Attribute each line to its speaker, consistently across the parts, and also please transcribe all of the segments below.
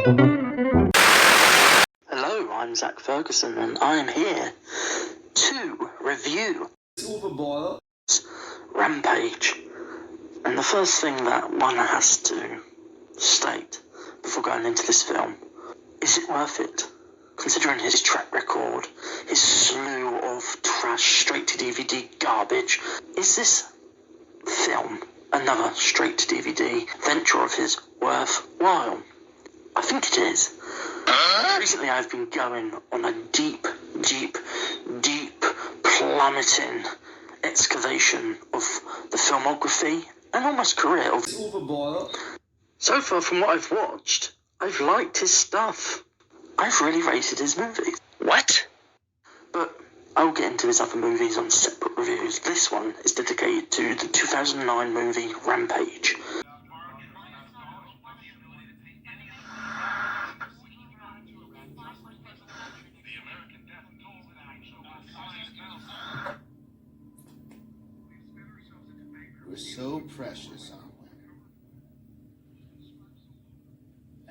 Speaker 1: Hello, I'm Zach Ferguson, and I am here to review
Speaker 2: Uwe Boll.
Speaker 1: Rampage. And the first thing that one has to state before going into this film, is it worth it? Considering his track record, his slew of trash straight-to-DVD garbage, is this film another straight-to-DVD venture of his worthwhile? I think it is. Recently I've been going on a deep plummeting excavation of the filmography and almost career of
Speaker 2: Uwe Boll.
Speaker 1: So far from what I've watched, I've liked his stuff. I've really rated his movies. What? But I'll get into his other movies on separate reviews. This one is dedicated to the 2009 movie Rampage.
Speaker 2: We're so precious, aren't we?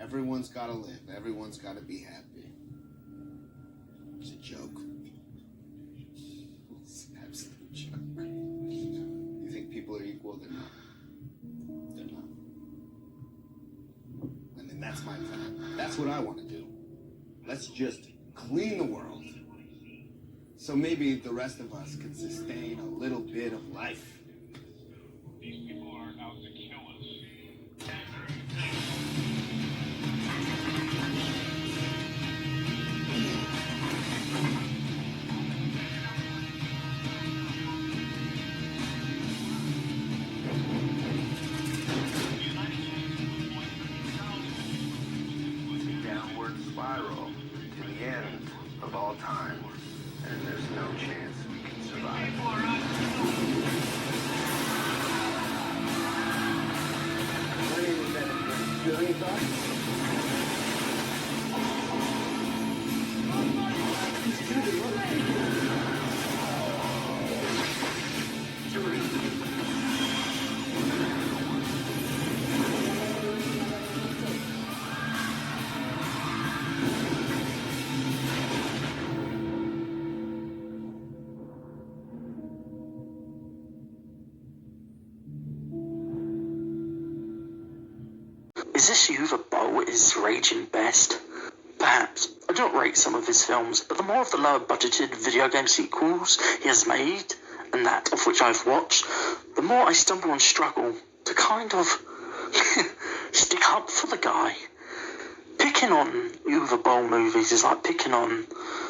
Speaker 2: Everyone's gotta live. Everyone's gotta be happy. It's a joke. It's an absolute joke. You think people are equal? They're not. They're not. I mean, that's my plan. That's what I want to do. Let's just clean the world. So maybe the rest of us can sustain a little bit of life.
Speaker 3: These people are out to kill us.
Speaker 2: Downward spiral to the end of all time, and there's no chance we can survive.
Speaker 1: Is this Uwe Boll at his raging best? Perhaps. I don't rate some of his films, but the more of the lower budgeted video game sequels he has made, and that of which I've watched, the more I stumble and struggle to kind of stick up for the guy. Picking on Uwe Boll movies is like picking on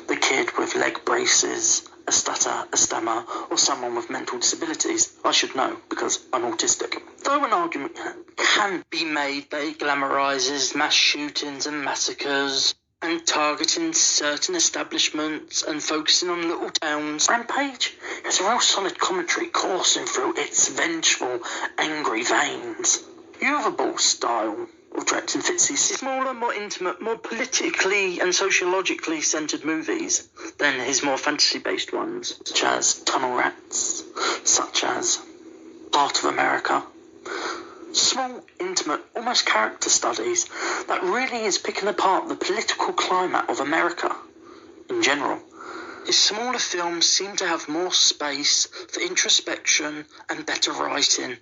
Speaker 1: the kid with leg braces, a stutter, a stammer, or someone with mental disabilities. I should know, because I'm autistic. Though an argument can be made that it glamorises mass shootings and massacres, and targeting certain establishments and focusing on little towns, Rampage has a real solid commentary coursing through its vengeful, angry veins. Uwe Boll's style of directing fits these smaller, more intimate, more politically and sociologically centred movies than his more fantasy-based ones, such as Tunnel Rats, such as Heart of America. Small, intimate, almost character studies that really is picking apart the political climate of America in general. His smaller films seem to have more space for introspection and better writing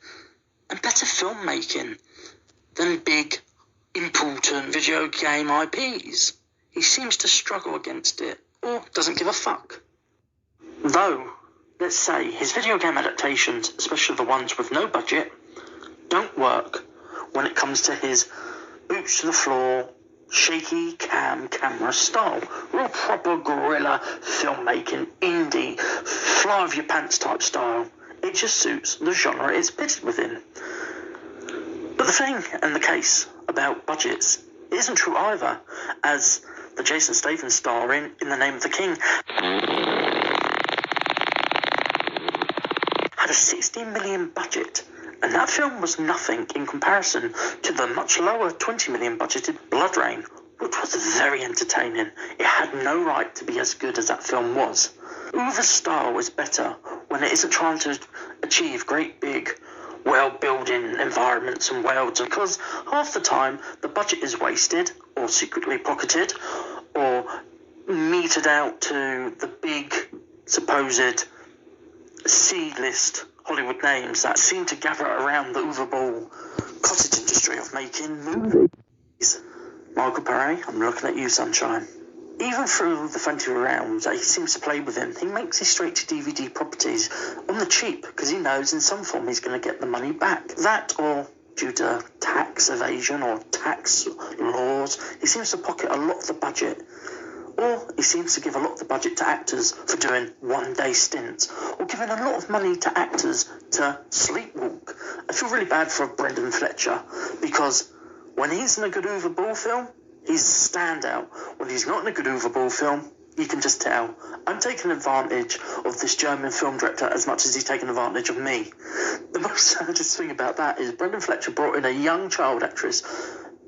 Speaker 1: and better filmmaking than big, important video game IPs. He seems to struggle against it, or doesn't give a fuck. Though, let's say, his video game adaptations, especially the ones with no budget, don't work when it comes to his boots to the floor, shaky camera style. Real proper guerrilla filmmaking, indie, fly of your pants type style. It just suits the genre it's pitted within. But the thing and the case about budgets isn't true either, as the Jason Statham star in The Name of the King had a 16 million budget, and that film was nothing in comparison to the much lower 20 million budgeted Blood Rain, which was very entertaining. It had no right to be as good as that film was. Uwe's style is better when it isn't trying to achieve great big well-building environments and worlds, because half the time the budget is wasted or secretly pocketed or meted out to the big supposed C-list Hollywood names that seem to gather around the Uwe Boll cottage industry of making movies. Michael Paré, I'm looking at you, sunshine. Even through the fancy realms that he seems to play within, he makes his straight-to-DVD properties on the cheap because he knows in some form he's going to get the money back. That, or due to tax evasion or tax laws, he seems to pocket a lot of the budget. Or he seems to give a lot of the budget to actors for doing one-day stints, or giving a lot of money to actors to sleepwalk. I feel really bad for Brendan Fletcher, because when he's in a good Uwe Boll film, he's a standout. When he's not in a good Uwe Boll film, you can just tell. I'm taking advantage of this German film director as much as he's taking advantage of me. The most saddest thing about that is Brendan Fletcher brought in a young child actress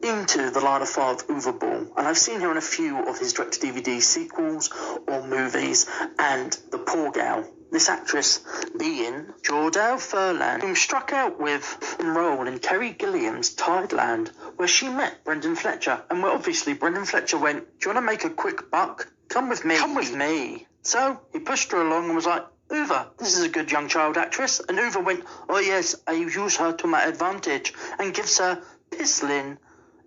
Speaker 1: into the line of fire of Uwe Boll, and I've seen her in a few of his direct-to-DVD sequels or movies, and the poor gal, this actress being Jordal Furlan, whom struck out with a role in Kerry Gilliam's Tideland, where she met Brendan Fletcher, and where obviously Brendan Fletcher went, "Do you want to make a quick buck? Come with me. Come with me." So he pushed her along and was like, "Uwe, this is a good young child actress." And Uwe went, "Oh yes, I use her to my advantage," and gives her pizzling,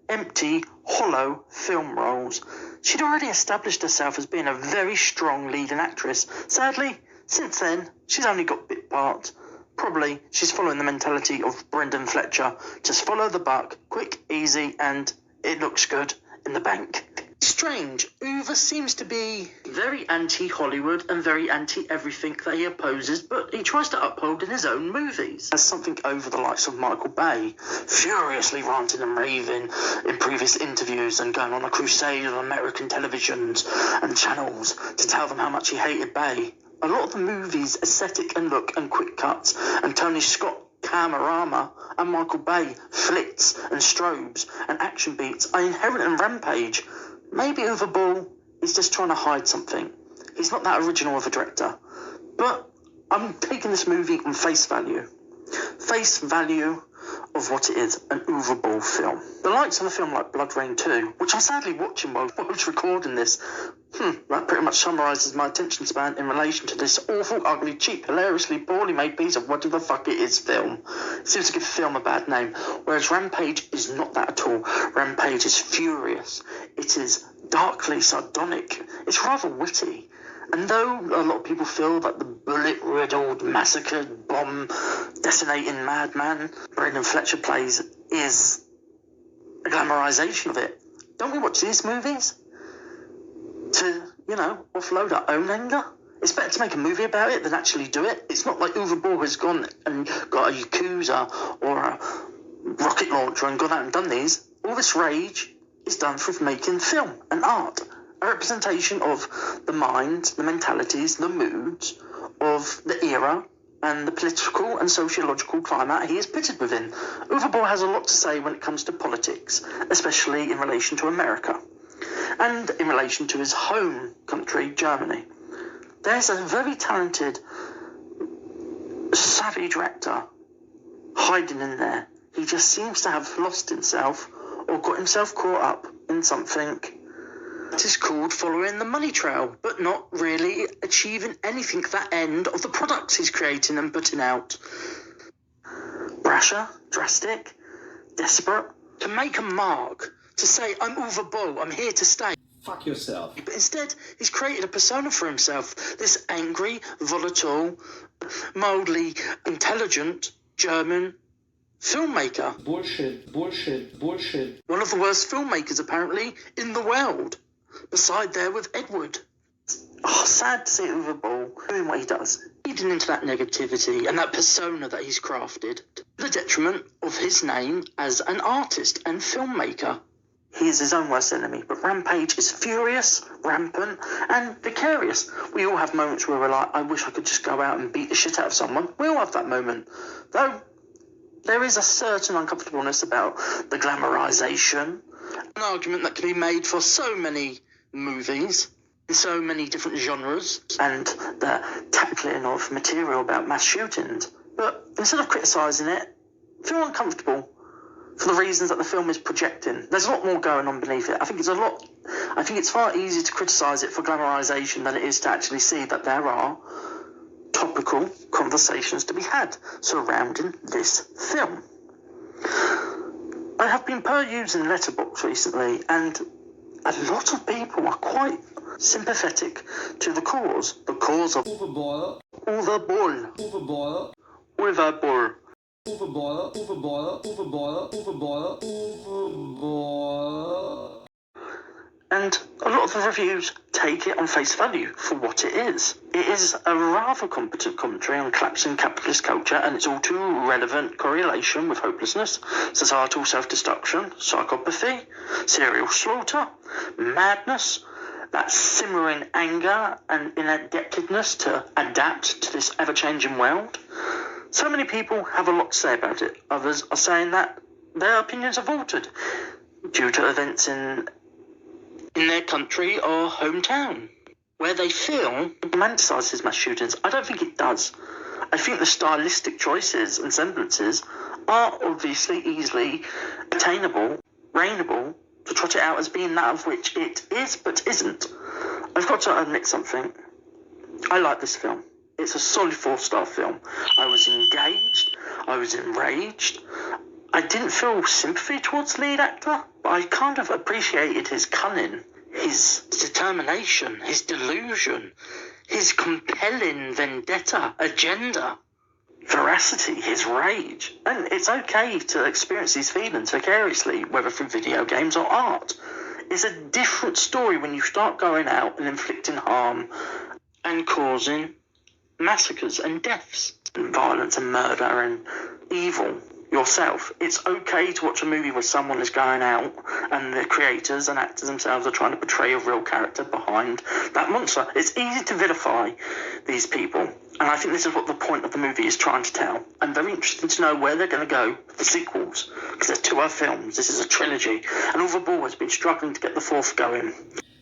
Speaker 1: empty, hollow film roles. She'd already established herself as being a very strong leading actress. Sadly, since then, she's only got bit parts. Probably she's following the mentality of Brendan Fletcher. Just follow the buck, quick, easy, and it looks good in the bank. Strange, Uwe seems to be very anti-Hollywood and very anti-everything that he opposes, but he tries to uphold in his own movies. As something over the likes of Michael Bay, furiously ranting and raving in previous interviews and going on a crusade on American televisions and channels to tell them how much he hated Bay. A lot of the movie's aesthetic and look and quick cuts and Tony Scott Camerama and Michael Bay flicks and strobes and action beats are inherent in Rampage. Maybe Uwe Boll is just trying to hide something. He's not that original of a director. But I'm taking this movie on face value. Face value of what it is, an Uwe Boll film. The likes of a film like Blood Rain 2, which I'm sadly watching while I was recording this, that pretty much summarises my attention span in relation to this awful, ugly, cheap, hilariously poorly made piece of whatever the fuck it is film. It seems to give the film a bad name, whereas Rampage is not that at all. Rampage is furious. It is darkly sardonic. It's rather witty. And though a lot of people feel that the bullet-riddled, massacred, bomb-detonating madman Brendan Fletcher plays is a glamorisation of it, don't we watch these movies to, offload our own anger? It's better to make a movie about it than actually do it. It's not like Uwe Boll has gone and got a Yakuza or a rocket launcher and gone out and done these. All this rage is done through making film and art. A representation of the minds, the mentalities, the moods of the era and the political and sociological climate he is pitted within. Uwe Boll has a lot to say when it comes to politics, especially in relation to America and in relation to his home country, Germany. There's a very talented, savvy director hiding in there. He just seems to have lost himself or got himself caught up in something that is called following the money trail, but not really achieving anything that end of the products he's creating and putting out. Brasher, drastic, desperate, to make a mark, to say, "I'm Uwe Boll, I'm here to stay."
Speaker 4: Fuck yourself.
Speaker 1: But instead, he's created a persona for himself, this angry, volatile, mildly intelligent German filmmaker.
Speaker 4: Bullshit, bullshit, bullshit.
Speaker 1: One of the worst filmmakers, apparently, in the world. Beside there with Edward. Sad to see Uwe Boll doing what he does. Feeding into that negativity and that persona that he's crafted, to the detriment of his name as an artist and filmmaker. He is his own worst enemy, but Rampage is furious, rampant, and vicarious. We all have moments where we're like, I wish I could just go out and beat the shit out of someone. We all have that moment. Though, there is a certain uncomfortableness about the glamorization, an argument that can be made for so many movies, in so many different genres, and the tackling of material about mass shootings. But instead of criticising it, feel uncomfortable for the reasons that the film is projecting. There's a lot more going on beneath it. I think it's far easier to criticise it for glamorisation than it is to actually see that there are topical conversations to be had surrounding this film. I have been perusing Letterboxd recently, and a lot of people are quite sympathetic to the cause of
Speaker 4: Uwe Boll.
Speaker 1: Uwe Boll.
Speaker 4: Uwe Boll.
Speaker 1: Uwe Boll.
Speaker 4: Uwe Boll. Uwe Boll. Uwe Boll. Uwe Boll. Uwe Boll.
Speaker 1: And a lot of the reviews take it on face value for what it is. It is a rather competent commentary on collapsing capitalist culture and its all too relevant correlation with hopelessness, societal self-destruction, psychopathy, serial slaughter, madness, that simmering anger and inadaptedness to adapt to this ever-changing world. So many people have a lot to say about it. Others are saying that their opinions have altered due to events in their country or hometown, where they feel it romanticises mass shootings. I don't think it does. I think the stylistic choices and semblances are obviously easily attainable, reignable, to trot it out as being that of which it is but isn't. I've got to admit something. I like this film. It's a solid 4-star film. I was engaged. I was enraged. I didn't feel sympathy towards the lead actor, but I kind of appreciated his cunning, his determination, his delusion, his compelling vendetta, agenda, veracity, his rage. And it's okay to experience these feelings vicariously, whether through video games or art. It's a different story when you start going out and inflicting harm and causing massacres and deaths and violence and murder and evil yourself. It's okay to watch a movie where someone is going out and the creators and actors themselves are trying to portray a real character behind that monster. It's easy to vilify these people, and I think this is what the point of the movie is trying to tell. I'm very interested to know where they're going to go for the sequels, because there's 2 other films. This is a trilogy, and Uwe Boll has been struggling to get the 4th going.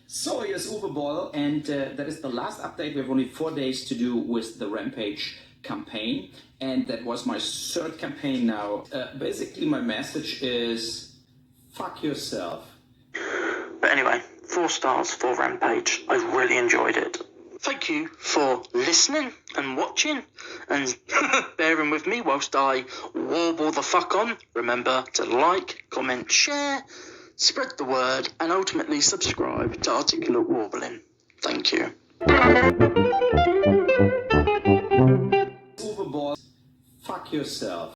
Speaker 4: So here's Uwe Boll, and that is the last update. We have only 4 days to do with the Rampage campaign, and that was my 3rd campaign now. Basically, my message is fuck yourself.
Speaker 1: But anyway, 4 stars for Rampage. I really enjoyed it. Thank you for listening and watching and bearing with me whilst I warble the fuck on. Remember to like, comment, share, spread the word, and ultimately subscribe to Articulate Warbling. Thank you.
Speaker 4: Uwe Boll, fuck yourself.